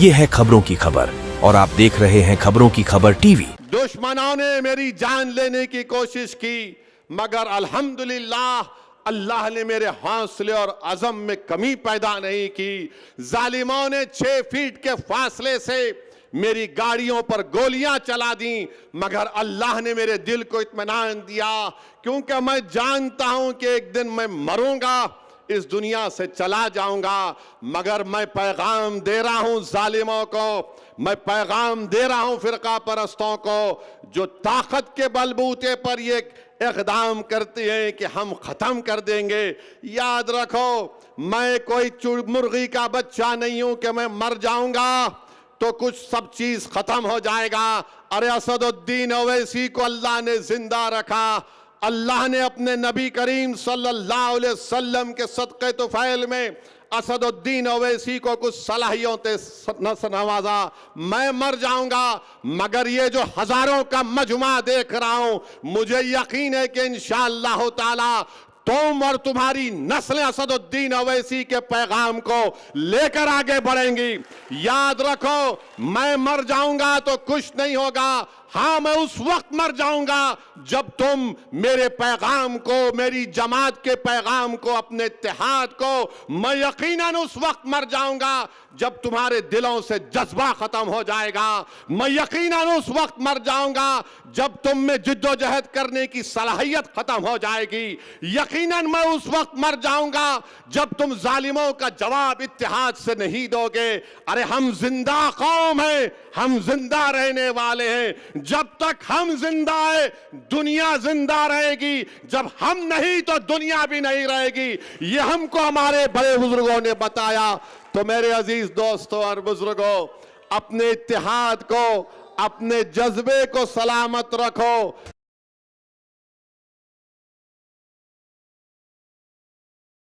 ये है खबरों की खबर और आप देख रहे हैं खबरों की खबर टीवी। दुश्मनों ने मेरी जान लेने की कोशिश की, मगर अल्हम्दुलिल्लाह अल्लाह ने मेरे हौसले और अज़म में कमी पैदा नहीं की। जालिमों ने 6 फीट के फासले से मेरी गाड़ियों पर गोलियां चला दी, मगर अल्लाह ने मेरे दिल को इत्मीनान दिया, क्योंकि मैं जानता हूं कि एक दिन मैं मरूंगा, इस दुनिया से चला जाऊंगा। मगर मैं पैगाम दे रहा हूं जालिमों को, मैं पैगाम दे रहा हूं फिरका परस्तों को, जो ताकत के बलबूते पर ये इक़दाम करते हैं कि हम खत्म कर देंगे। याद रखो, मैं कोई मुर्गी का बच्चा नहीं हूं कि मैं मर जाऊंगा तो कुछ सब चीज खत्म हो जाएगा। अरे असदुद्दीन ओवैसी को अल्लाह ने जिंदा रखा। अल्लाह ने अपने नबी करीम सल्लल्लाहु अलैहि वसल्लम के सदक़े तुफ़ैल में असदुद्दीन ओवैसी को कुछ सलाहियतों से नवाजा। मैं मर जाऊंगा, मगर ये जो हजारों का मजमा देख रहा हूं, मुझे यकीन है कि इंशाअल्लाह ताला तुम और तुम्हारी नस्लें असदुद्दीन ओवैसी के पैगाम को लेकर आगे बढ़ेंगी। याद रखो, मैं मर जाऊंगा तो कुछ नहीं होगा। हाँ, मैं उस वक्त मर जाऊंगा जब तुम मेरे पैगाम को, मेरी जमात के पैगाम को, अपने इत्तेहाद को, मैं यकीनन उस वक्त मर जाऊंगा जब तुम्हारे दिलों से जज्बा खत्म हो जाएगा। मैं यकीनन उस वक्त मर जाऊंगा जब तुम में जिद्दोजहद करने की सलाहियत खत्म हो जाएगी। यकीनन मैं उस वक्त मर जाऊंगा जब तुम जालिमों का जवाब इत्तेहाद से नहीं दोगे। अरे हम जिंदा कौम हैं, हम जिंदा रहने वाले हैं। जब तक हम जिंदा है दुनिया जिंदा रहेगी, जब हम नहीं तो दुनिया भी नहीं रहेगी। ये हमको हमारे बड़े बुजुर्गों ने बताया। तो मेरे अजीज दोस्तों और बुजुर्गों, अपने इत्तेहाद को, अपने जज्बे को सलामत रखो।